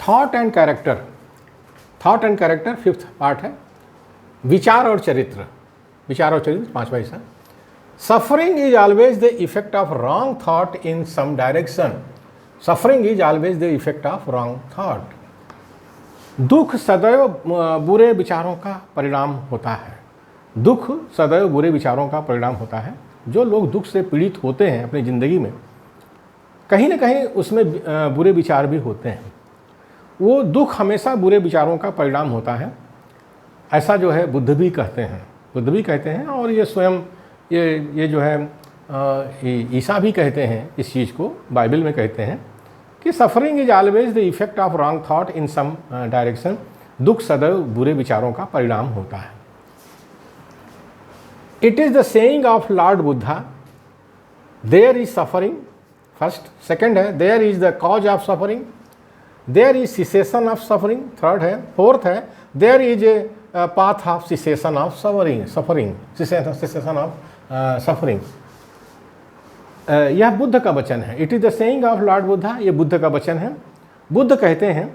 Thought and character, thought and character 5th part है। विचार और चरित्र, विचार और चरित्र 5वां हिस्सा। Suffering is always the effect of wrong thought in some direction. Suffering is always the effect of wrong thought. दुख सदैव बुरे विचारों का परिणाम होता है। दुख सदैव बुरे विचारों का परिणाम होता है। जो लोग दुख से पीड़ित होते हैं अपनी ज़िंदगी में, कहीं ना कहीं उसमें बुरे विचार भी होते हैं। वो दुख हमेशा बुरे विचारों का परिणाम होता है, ऐसा जो है बुद्ध भी कहते हैं, बुद्ध भी कहते हैं। और ये स्वयं ये जो है ईसा भी कहते हैं इस चीज़ को, बाइबल में कहते हैं कि suffering is always the effect of wrong thought in some direction. दुख सदैव बुरे विचारों का परिणाम होता है। It is the saying of lord Buddha, there is suffering, first. Second है there is the cause of suffering, there is cessation of suffering, third है। फोर्थ है there is a path of cessation of suffering, cessation of suffering. यह बुद्ध का वचन है। It is the saying of lord Buddha, ये बुद्ध का वचन है। बुद्ध कहते हैं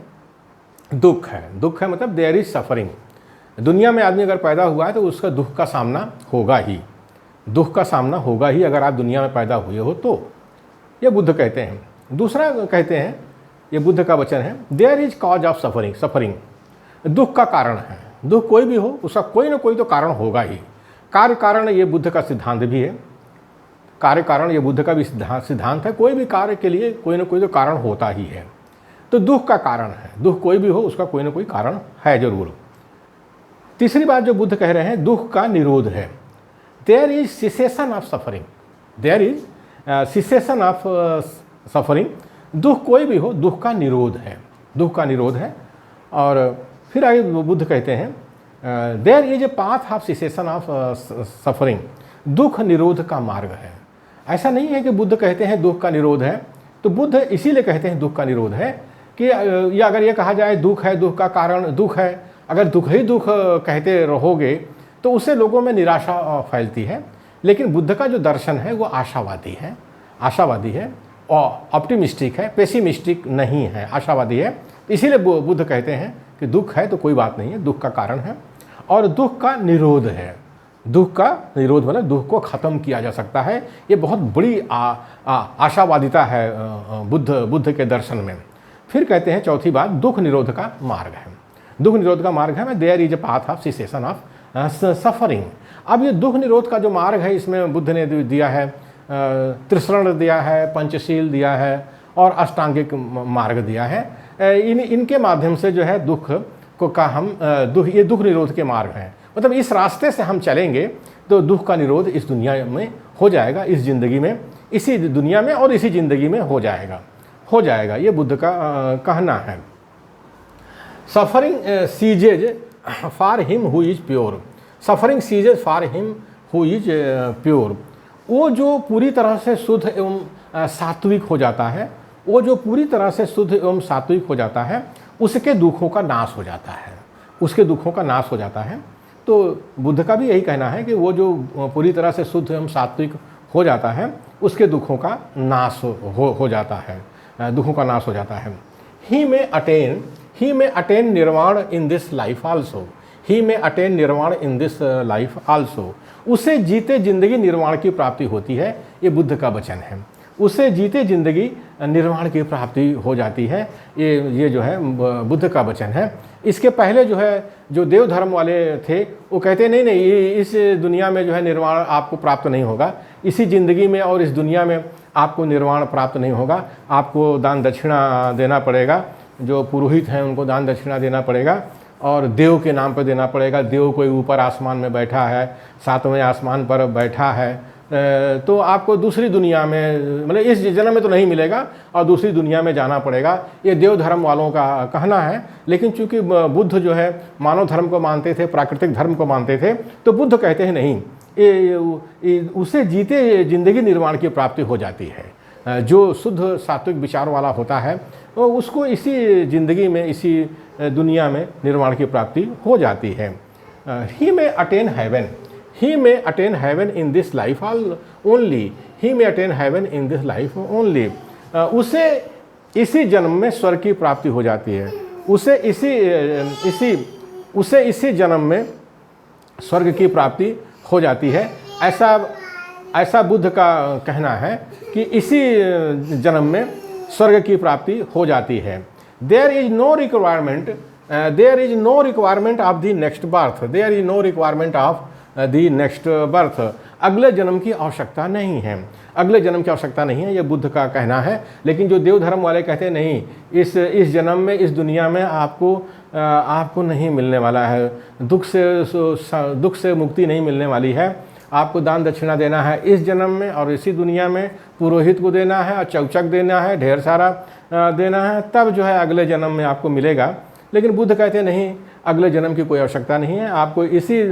दुख है, दुख है मतलब देयर इज सफरिंग। दुनिया में आदमी अगर पैदा हुआ है तो उसका दुख का सामना होगा ही, दुख का सामना होगा ही अगर आप दुनिया में पैदा हुए हो तो। ये बुद्ध कहते हैं। दूसरा कहते हैं, ये बुद्ध का वचन है, there is cause of suffering, suffering दुख का कारण है। दुख कोई भी हो उसका कोई ना कोई तो कारण होगा ही। कार्य कारण ये बुद्ध का सिद्धांत भी है, कार्य कारण ये बुद्ध का भी सिद्धांत है। कोई भी कार्य के लिए कोई ना कोई तो कारण होता ही है। तो दुख का कारण है, दुख कोई भी हो उसका कोई ना कोई कारण है जरूर। तीसरी बात जो बुद्ध कह रहे हैं, दुख का निरोध है। There is cessation of suffering, there is cessation of suffering. दुख कोई भी हो दुख का निरोध है, दुख का निरोध है। और फिर आगे बुद्ध कहते हैं there is a path of cessation of suffering, दुख निरोध का मार्ग है। ऐसा नहीं है कि बुद्ध कहते हैं दुख का निरोध है, तो बुद्ध इसीलिए कहते हैं दुख का निरोध है कि ये अगर ये कहा जाए दुख है, दुख का कारण दुख है, अगर दुख ही दुख कहते रहोगे तो उससे लोगों में निराशा फैलती है। लेकिन बुद्ध का जो दर्शन है वो आशावादी है, आशावादी है और ऑप्टिमिस्टिक है, पेसिमिस्टिक नहीं है, आशावादी है। इसीलिए बुद्ध कहते हैं कि दुख है तो कोई बात नहीं है, दुख का कारण है और दुख का निरोध है। दुख का निरोध मतलब दुख को ख़त्म किया जा सकता है। ये बहुत बड़ी आशावादिता है बुद्ध के दर्शन में। फिर कहते हैं चौथी बात, दुख निरोध का मार्ग है। दुख निरोध का मार्ग है में there is a path of cessation of suffering. अब ये दुख निरोध का जो मार्ग है इसमें बुद्ध ने दिया है, त्रिशरण दिया है, पंचशील दिया है और अष्टांगिक मार्ग दिया है। इनके माध्यम से जो है दुख को का हम ये दुख निरोध के मार्ग हैं। मतलब इस रास्ते से हम चलेंगे तो दुख का निरोध इस दुनिया में हो जाएगा, इस ज़िंदगी में, इसी दुनिया में और इसी ज़िंदगी में हो जाएगा। ये बुद्ध का कहना है। Suffering सीजेज for him who is pure, suffering सीजेज for him who is pure. वो जो पूरी तरह से शुद्ध एवं सात्विक हो जाता है, वो जो पूरी तरह से शुद्ध एवं सात्विक हो जाता है, उसके दुखों का नाश हो जाता है, उसके दुखों का नाश हो जाता है। तो बुद्ध का भी यही कहना है कि वो जो पूरी तरह से शुद्ध एवं सात्विक हो जाता है उसके दुखों का नाश हो जाता है, दुखों का नाश हो जाता है। ही में अटेन निर्वाण इन दिस लाइफ आल्सो, ही में अटेन निर्वाण इन दिस लाइफ आल्सो। उसे जीते जिंदगी निर्वाण की प्राप्ति होती है, ये बुद्ध का वचन है। उसे जीते जिंदगी निर्वाण की प्राप्ति हो जाती है, ये जो है बुद्ध का वचन है। इसके पहले जो है जो देव धर्म वाले थे वो कहते नहीं इस दुनिया में जो है निर्वाण आपको प्राप्त नहीं होगा, इसी ज़िंदगी में और इस दुनिया में आपको निर्वाण प्राप्त नहीं होगा, आपको दान दक्षिणा देना पड़ेगा, जो पुरोहित हैं उनको दान दक्षिणा देना पड़ेगा और देव के नाम पर देना पड़ेगा। देव कोई ऊपर आसमान में बैठा है, 7वें आसमान पर बैठा है, तो आपको दूसरी दुनिया में मतलब इस जन्म में तो नहीं मिलेगा और दूसरी दुनिया में जाना पड़ेगा। ये देव धर्म वालों का कहना है। लेकिन चूंकि बुद्ध जो है मानव धर्म को मानते थे, प्राकृतिक धर्म को मानते थे, तो बुद्ध कहते हैं नहीं, ये उसे जीते जिंदगी निर्वाण की प्राप्ति हो जाती है। जो शुद्ध सात्विक विचार वाला होता है तो उसको इसी ज़िंदगी में, इसी दुनिया में निर्वाण की प्राप्ति हो जाती है। ही में attain heaven, he may attain heaven in this life only, he may attain heaven in this life only। उसे इसी जन्म में स्वर्ग की प्राप्ति हो जाती है, उसे इसी जन्म में स्वर्ग की प्राप्ति हो जाती है। ऐसा बुद्ध का कहना है कि इसी जन्म में स्वर्ग की प्राप्ति हो जाती है। There is no requirement of the next birth, there is no requirement of the next birth. अगले जन्म की आवश्यकता नहीं है, अगले जन्म की आवश्यकता नहीं है, यह बुद्ध का कहना है। लेकिन जो देव धर्म वाले कहते हैं नहीं, इस जन्म में, इस दुनिया में आपको नहीं मिलने वाला है, दुख से मुक्ति नहीं मिलने वाली है, आपको दान दक्षिणा देना है इस जन्म में और इसी दुनिया में, पुरोहित को देना है और चौचक देना है, ढेर सारा देना है, तब जो है अगले जन्म में आपको मिलेगा। लेकिन बुद्ध कहते नहीं, अगले जन्म की कोई आवश्यकता नहीं है, आपको इसी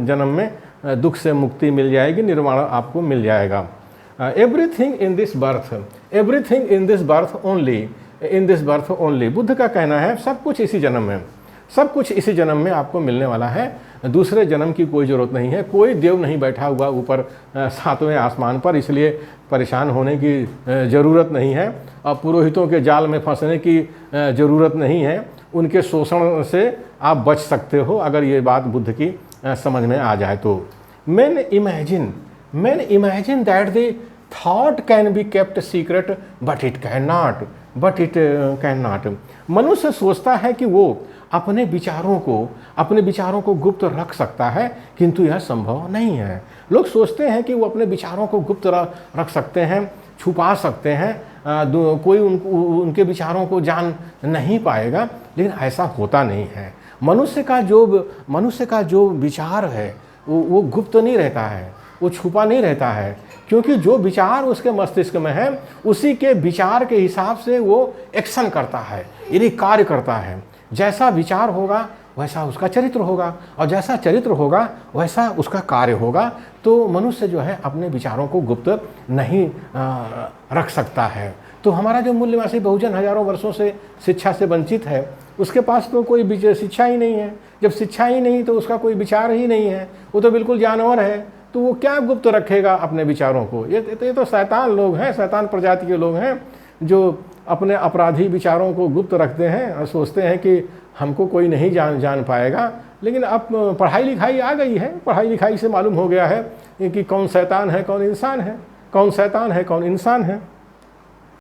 जन्म में दुख से मुक्ति मिल जाएगी, निर्वाण आपको मिल जाएगा। Everything in this birth only, Buddha का कहना है सब कुछ इसी जन्म में, सब कुछ इसी जन्म में आपको मिलने वाला है, दूसरे जन्म की कोई ज़रूरत नहीं है। कोई देव नहीं बैठा हुआ ऊपर 7वें आसमान पर, इसलिए परेशान होने की ज़रूरत नहीं है और पुरोहितों के जाल में फंसने की ज़रूरत नहीं है, उनके शोषण से आप बच सकते हो अगर ये बात बुद्ध की समझ में आ जाए तो। Man imagine that the thought can be kept secret but it can not. मनुष्य सोचता है कि वो अपने विचारों को गुप्त रख सकता है, किंतु यह संभव नहीं है। लोग सोचते हैं कि वो अपने विचारों को गुप्त रख सकते हैं, छुपा सकते हैं, कोई उनके विचारों को जान नहीं पाएगा, लेकिन ऐसा होता नहीं है। मनुष्य का जो विचार है वो गुप्त नहीं रहता है, वो छुपा नहीं रहता है, क्योंकि जो विचार उसके मस्तिष्क में है उसी के विचार के हिसाब से वो एक्शन करता है, यानी कार्य करता है। जैसा विचार होगा वैसा उसका चरित्र होगा और जैसा चरित्र होगा वैसा उसका कार्य होगा। तो मनुष्य जो है अपने विचारों को गुप्त नहीं रख सकता है। तो हमारा जो मूल्यवासी बहुजन हजारों वर्षों से शिक्षा से वंचित है, उसके पास तो कोई शिक्षा ही नहीं है। जब शिक्षा ही नहीं तो उसका कोई विचार ही नहीं है, वो तो बिल्कुल जानवर है, तो वो क्या गुप्त रखेगा अपने विचारों को। ये तो शैतान लोग हैं, शैतान प्रजाति के लोग हैं जो अपने अपराधी विचारों को गुप्त रखते हैं और सोचते हैं कि हमको कोई नहीं जान पाएगा। लेकिन अब पढ़ाई लिखाई आ गई है, पढ़ाई लिखाई से मालूम हो गया है कि कौन शैतान है कौन इंसान है, कौन शैतान है कौन इंसान है।